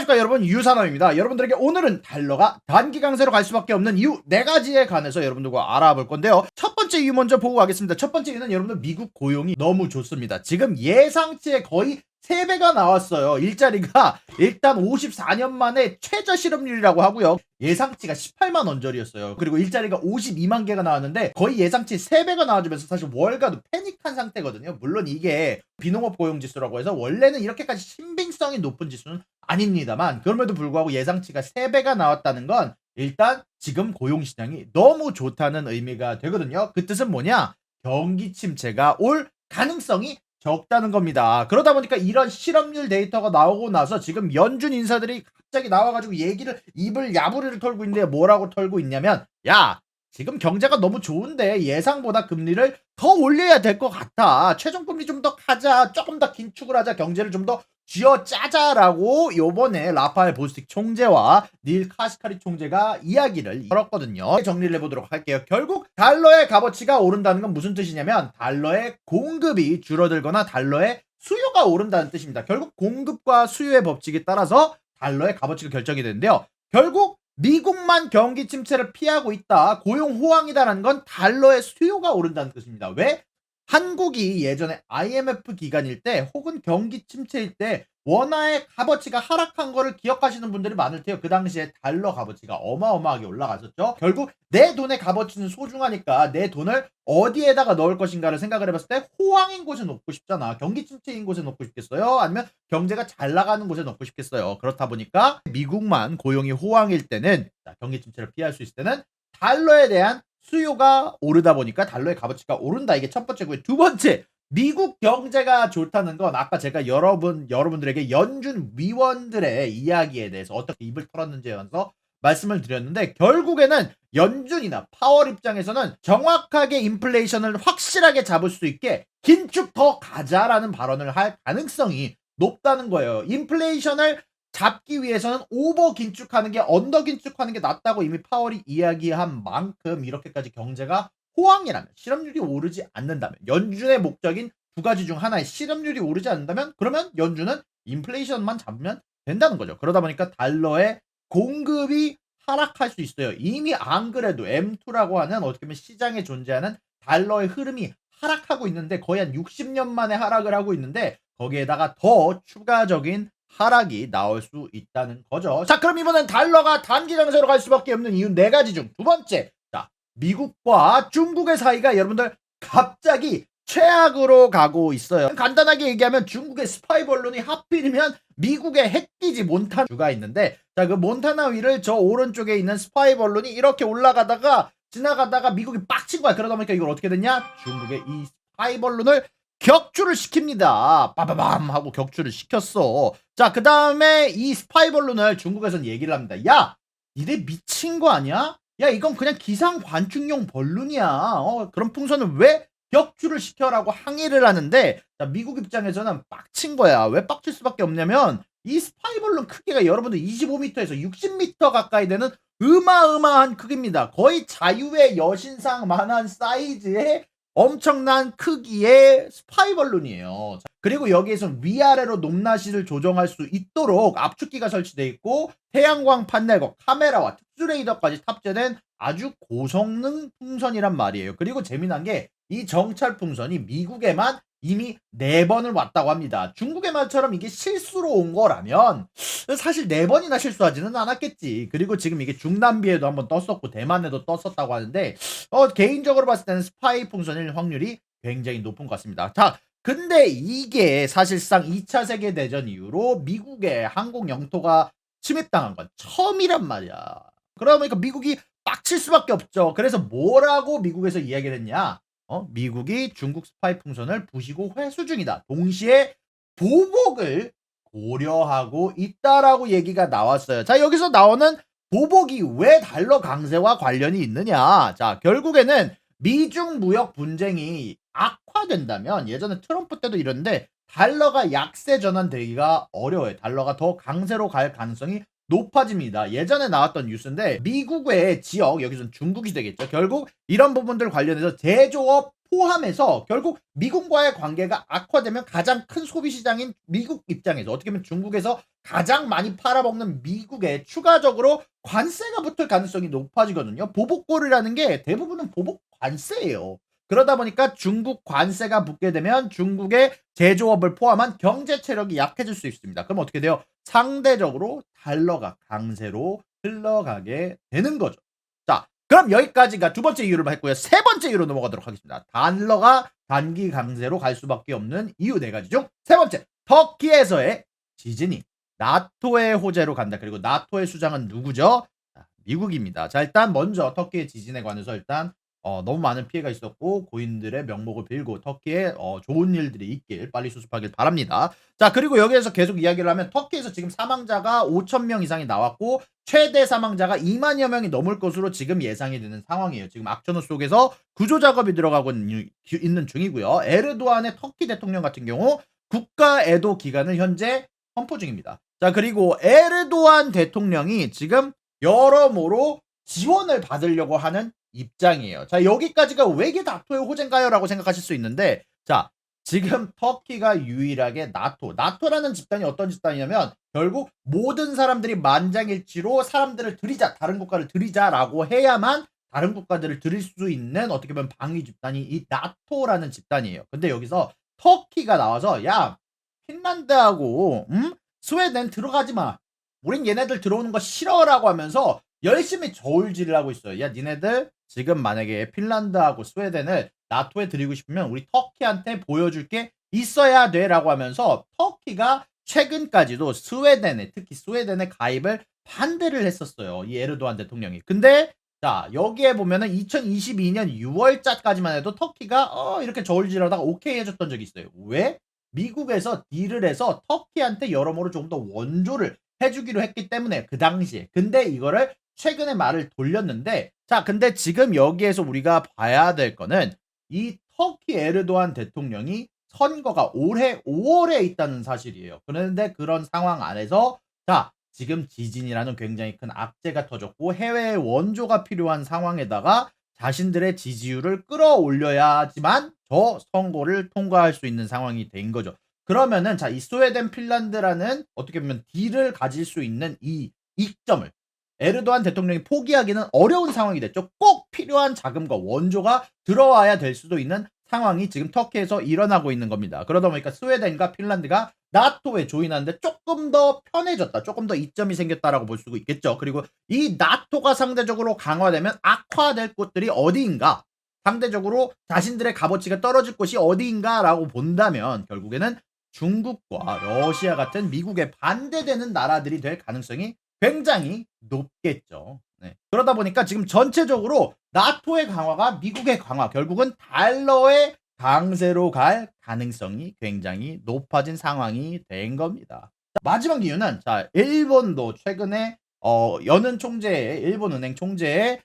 안녕하십니까 여러분, 유산호입니다. 여러분들에게 오늘은 달러가 단기 강세로 갈 수밖에 없는 이유 4가지에 관해서 여러분들과 알아볼 건데요. 첫 번째 이유 먼저 보고 가겠습니다. 첫 번째 이유는 여러분들 미국 고용이 너무 좋습니다. 지금 예상치에 거의 3배가 나왔어요. 일자리가 일단 54년 만에 최저 실업률이라고 하고요. 예상치가 18만 원절이었어요. 그리고 일자리가 52만 개가 나왔는데 거의 예상치 3배가 나와주면서 사실 월가도 패닉한 상태거든요. 물론 이게 비농업 고용지수라고 해서 원래는 이렇게까지 신빙성이 높은 지수는 아닙니다만, 그럼에도 불구하고 예상치가 3배가 나왔다는 건 일단 지금 고용시장이 너무 좋다는 의미가 되거든요. 그 뜻은 뭐냐? 경기 침체가 올 가능성이 적다는 겁니다. 그러다 보니까 이런 실업률 데이터가 나오고 나서 지금 연준 인사들이 갑자기 나와가지고 얘기를 입을 야부리를 털고 있는데, 뭐라고 털고 있냐면, 야, 지금 경제가 너무 좋은데 예상보다 금리를 더 올려야 될 것 같아. 최종금리 좀 더 가자. 조금 더 긴축을 하자. 경제를 좀 더 쥐어짜자라고 요번에 라파엘 보스틱 총재와 닐 카시카리 총재가 이야기를 열었거든요. 정리를 해보도록 할게요. 결국 달러의 값어치가 오른다는 건 무슨 뜻이냐면, 달러의 공급이 줄어들거나 달러의 수요가 오른다는 뜻입니다. 결국 공급과 수요의 법칙에 따라서 달러의 값어치가 결정이 되는데요. 결국 미국만 경기 침체를 피하고 있다, 고용 호황이다라는 건 달러의 수요가 오른다는 뜻입니다. 왜? 한국이 예전에 IMF 기간일 때 혹은 경기 침체일 때 원화의 값어치가 하락한 거를 기억하시는 분들이 많을 테요. 그 당시에 달러 값어치가 어마어마하게 올라갔었죠. 결국 내 돈의 값어치는 소중하니까 내 돈을 어디에다가 넣을 것인가를 생각을 해봤을 때, 호황인 곳에 놓고 싶잖아. 경기 침체인 곳에 놓고 싶겠어요? 아니면 경제가 잘 나가는 곳에 놓고 싶겠어요? 그렇다 보니까 미국만 고용이 호황일 때는, 경기 침체를 피할 수 있을 때는 달러에 대한 수요가 오르다 보니까 달러의 값어치가 오른다. 이게 첫 번째고요. 두 번째, 미국 경제가 좋다는 건 아까 제가 여러분들에게 연준 위원들의 이야기에 대해서 어떻게 입을 털었는지에 관해서 말씀을 드렸는데, 결국에는 연준이나 파월 입장에서는 정확하게 인플레이션을 확실하게 잡을 수 있게 긴축 더 가자라는 발언을 할 가능성이 높다는 거예요. 인플레이션을 잡기 위해서는 오버 긴축하는 게, 언더 긴축하는 게 낫다고 이미 파월이 이야기한 만큼, 이렇게까지 경제가 호황이라면, 실업률이 오르지 않는다면, 연준의 목적인 2가지 중 하나의 실업률이 오르지 않는다면, 그러면 연준은 인플레이션만 잡으면 된다는 거죠. 그러다 보니까 달러의 공급이 하락할 수 있어요. 이미 안 그래도 M2라고 하는, 어떻게 보면 시장에 존재하는 달러의 흐름이 하락하고 있는데, 거의 한 60년 만에 하락을 하고 있는데, 거기에다가 더 추가적인 하락이 나올 수 있다는 거죠. 자, 그럼 이번엔 달러가 단기 강세로 갈 수밖에 없는 이유 4가지 중 두 번째, 자, 미국과 중국의 사이가 여러분들 갑자기 최악으로 가고 있어요. 간단하게 얘기하면 중국의 스파이 언론이 하필이면 미국의 핵기지 몬타나주가 있는데, 자, 그 몬타나 위를 저 오른쪽에 있는 스파이 언론이 이렇게 올라가다가 지나가다가 미국이 빡친 거야. 그러다 보니까 이걸 어떻게 됐냐? 중국의 이 스파이 언론을 격추를 시킵니다. 빠바밤 하고 격추를 시켰어. 자, 그 다음에 이 스파이 언론을 중국에서는 얘기를 합니다. 야, 니네 미친 거 아니야? 야, 이건 그냥 기상 관측용 번론이야. 그런 풍선을 왜 격추를 시켜라고 항의를 하는데, 자, 미국 입장에서는 빡친 거야. 왜 빡칠 수밖에 없냐면, 이 스파이 언론 크기가 여러분들 25m에서 60m 가까이 되는 어마어마한 크기입니다. 거의 자유의 여신상만한 사이즈의 엄청난 크기의 스파이 발론이에요. 그리고 여기에서 위아래로 높낮이를 조정할 수 있도록 압축기가 설치되어 있고, 태양광 판넬과 카메라와 특수 레이더까지 탑재된 아주 고성능 풍선이란 말이에요. 그리고 재미난 게, 이 정찰 풍선이 미국에만 이미 4번을 왔다고 합니다. 중국의 말처럼 이게 실수로 온 거라면 사실 4번이나 실수하지는 않았겠지. 그리고 지금 이게 중남미에도 한번 떴었고 대만에도 떴었다고 하는데, 개인적으로 봤을 때는 스파이 풍선일 확률이 굉장히 높은 것 같습니다. 자, 근데 이게 사실상 2차 세계대전 이후로 미국의 항공 영토가 침입당한 건 처음이란 말이야. 그러다 보니까 미국이 빡칠 수밖에 없죠. 그래서 뭐라고 미국에서 이야기를 했냐? 미국이 중국 스파이 풍선을 부시고 회수 중이다. 동시에 보복을 고려하고 있다라고 얘기가 나왔어요. 자, 여기서 나오는 보복이 왜 달러 강세와 관련이 있느냐? 자, 결국에는 미중 무역 분쟁이 악화된다면, 예전에 트럼프 때도 이랬는데 달러가 약세 전환되기가 어려워요. 달러가 더 강세로 갈 가능성이 높아집니다. 예전에 나왔던 뉴스인데 미국의 지역, 여기서는 중국이 되겠죠. 결국 이런 부분들 관련해서 제조업 포함해서 결국 미국과의 관계가 악화되면 가장 큰 소비 시장인 미국 입장에서 어떻게 보면 중국에서 가장 많이 팔아먹는 미국에 추가적으로 관세가 붙을 가능성이 높아지거든요. 보복고리라는 게 대부분은 보복 관세예요. 그러다 보니까 중국 관세가 붙게 되면 중국의 제조업을 포함한 경제 체력이 약해질 수 있습니다. 그럼 어떻게 돼요? 상대적으로 달러가 강세로 흘러가게 되는 거죠. 자, 그럼 여기까지가 두 번째 이유를 했고요. 세 번째 이유로 넘어가도록 하겠습니다. 달러가 단기 강세로 갈 수밖에 없는 이유 네 가지 중 세 번째, 터키에서의 지진이 나토의 호재로 간다. 그리고 나토의 수장은 누구죠? 미국입니다. 자, 일단 먼저 터키의 지진에 관해서 일단 너무 많은 피해가 있었고 고인들의 명목을 빌고 터키에 좋은 일들이 있길 빨리 수습하길 바랍니다. 자, 그리고 여기에서 계속 이야기를 하면 터키에서 지금 사망자가 5,000명 이상이 나왔고 최대 사망자가 2만여 명이 넘을 것으로 지금 예상이 되는 상황이에요. 지금 악천후 속에서 구조 작업이 들어가고 있는 중이고요. 에르도안의 터키 대통령 같은 경우 국가 애도 기간을 현재 선포 중입니다. 자, 그리고 에르도안 대통령이 지금 여러모로 지원을 받으려고 하는 입장이에요. 자, 여기까지가 왜 이게 나토의 호재인가요? 라고 생각하실 수 있는데, 자, 지금 터키가 유일하게 나토라는 집단이 어떤 집단이냐면 결국 모든 사람들이 만장일치로 사람들을 들이자, 다른 국가를 들이자라고 해야만 다른 국가들을 들일 수 있는 어떻게 보면 방위 집단이 이 나토라는 집단이에요. 근데 여기서 터키가 나와서 야, 핀란드하고 스웨덴 들어가지 마. 우린 얘네들 들어오는 거 싫어라고 하면서 열심히 저울질을 하고 있어요. 야, 니네들 지금 만약에 핀란드하고 스웨덴을 나토에 들이고 싶으면 우리 터키한테 보여줄 게 있어야 돼라고 하면서 터키가 최근까지도 스웨덴에, 특히 스웨덴의 가입을 반대를 했었어요. 이 에르도안 대통령이. 근데 자, 여기에 보면은 2022년 6월자까지만 해도 터키가 이렇게 저울질하다가 오케이 해줬던 적이 있어요. 왜? 미국에서 딜을 해서 터키한테 여러모로 조금 더 원조를 해주기로 했기 때문에 그 당시에. 근데 이거를 최근에 말을 돌렸는데, 자, 근데 지금 여기에서 우리가 봐야 될 거는 이 터키 에르도안 대통령이 선거가 올해 5월에 있다는 사실이에요. 그런데 그런 상황 안에서 자, 지금 지진이라는 굉장히 큰 악재가 터졌고 해외의 원조가 필요한 상황에다가 자신들의 지지율을 끌어올려야지만 저 선거를 통과할 수 있는 상황이 된 거죠. 그러면은 자, 이 스웨덴, 핀란드라는 어떻게 보면 딜을 가질 수 있는 이 이점을 에르도안 대통령이 포기하기는 어려운 상황이 됐죠. 꼭 필요한 자금과 원조가 들어와야 될 수도 있는 상황이 지금 터키에서 일어나고 있는 겁니다. 그러다 보니까 스웨덴과 핀란드가 나토에 조인하는데 조금 더 편해졌다. 조금 더 이점이 생겼다라고 볼 수 있겠죠. 그리고 이 나토가 상대적으로 강화되면 악화될 곳들이 어디인가? 상대적으로 자신들의 값어치가 떨어질 곳이 어디인가라고 본다면 결국에는 중국과 러시아 같은 미국에 반대되는 나라들이 될 가능성이 굉장히 높겠죠. 네. 그러다 보니까 지금 전체적으로 나토의 강화가 미국의 강화, 결국은 달러의 강세로 갈 가능성이 굉장히 높아진 상황이 된 겁니다. 자, 마지막 이유는 자, 일본도 최근에 연은 총재의 일본은행 총재의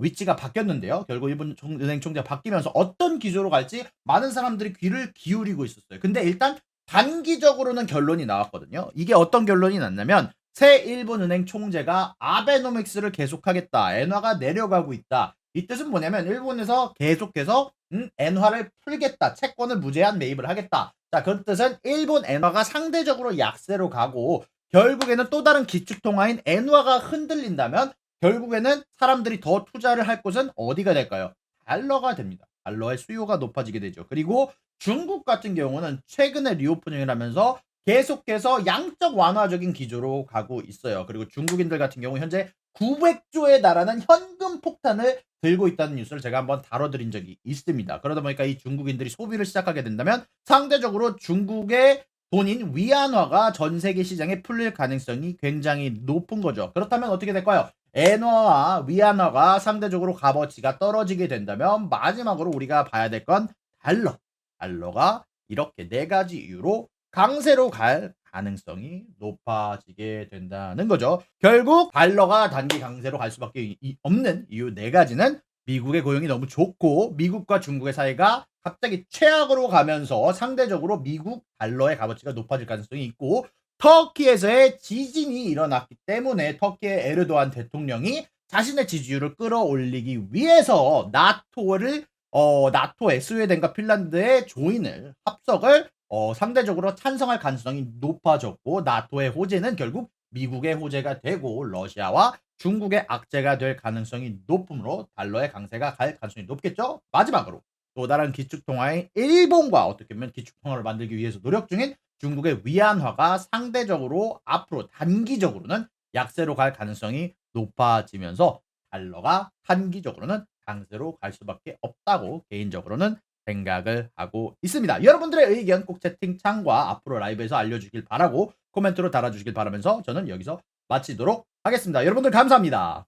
위치가 바뀌었는데요. 결국 일본 은행 총재가 바뀌면서 어떤 기조로 갈지 많은 사람들이 귀를 기울이고 있었어요. 근데 일단 단기적으로는 결론이 나왔거든요. 이게 어떤 결론이 났냐면 새 일본은행 총재가 아베노믹스를 계속하겠다. 엔화가 내려가고 있다. 이 뜻은 뭐냐면 일본에서 계속해서 엔화를 풀겠다. 채권을 무제한 매입을 하겠다. 자, 그 뜻은 일본 엔화가 상대적으로 약세로 가고 결국에는 또 다른 기축통화인 엔화가 흔들린다면 결국에는 사람들이 더 투자를 할 곳은 어디가 될까요? 달러가 됩니다. 달러의 수요가 높아지게 되죠. 그리고 중국 같은 경우는 최근에 리오프닝을 하면서 계속해서 양적 완화적인 기조로 가고 있어요. 그리고 중국인들 같은 경우 현재 900조에 달하는 현금 폭탄을 들고 있다는 뉴스를 제가 한번 다뤄드린 적이 있습니다. 그러다 보니까 이 중국인들이 소비를 시작하게 된다면 상대적으로 중국의 돈인 위안화가 전 세계 시장에 풀릴 가능성이 굉장히 높은 거죠. 그렇다면 어떻게 될까요? 엔화와 위안화가 상대적으로 값어치가 떨어지게 된다면 마지막으로 우리가 봐야 될 건 달러. 달러가 이렇게 네 가지 이유로 강세로 갈 가능성이 높아지게 된다는 거죠. 결국 달러가 단기 강세로 갈 수밖에 없는 이유 네 가지는 미국의 고용이 너무 좋고 미국과 중국의 사이가 갑자기 최악으로 가면서 상대적으로 미국 달러의 값어치가 높아질 가능성이 있고 터키에서의 지진이 일어났기 때문에 터키의 에르도안 대통령이 자신의 지지율을 끌어올리기 위해서 나토에 스웨덴과 핀란드의 조인을 합석을 상대적으로 찬성할 가능성이 높아졌고 나토의 호재는 결국 미국의 호재가 되고 러시아와 중국의 악재가 될 가능성이 높으므로 달러의 강세가 갈 가능성이 높겠죠. 마지막으로 또 다른 기축통화인 일본과 어떻게 보면 기축통화를 만들기 위해서 노력 중인 중국의 위안화가 상대적으로 앞으로 단기적으로는 약세로 갈 가능성이 높아지면서 달러가 단기적으로는 강세로 갈 수밖에 없다고 개인적으로는 생각을 하고 있습니다. 여러분들의 의견 꼭 채팅창과 앞으로 라이브에서 알려주길 바라고 코멘트로 달아주시길 바라면서 저는 여기서 마치도록 하겠습니다. 여러분들 감사합니다.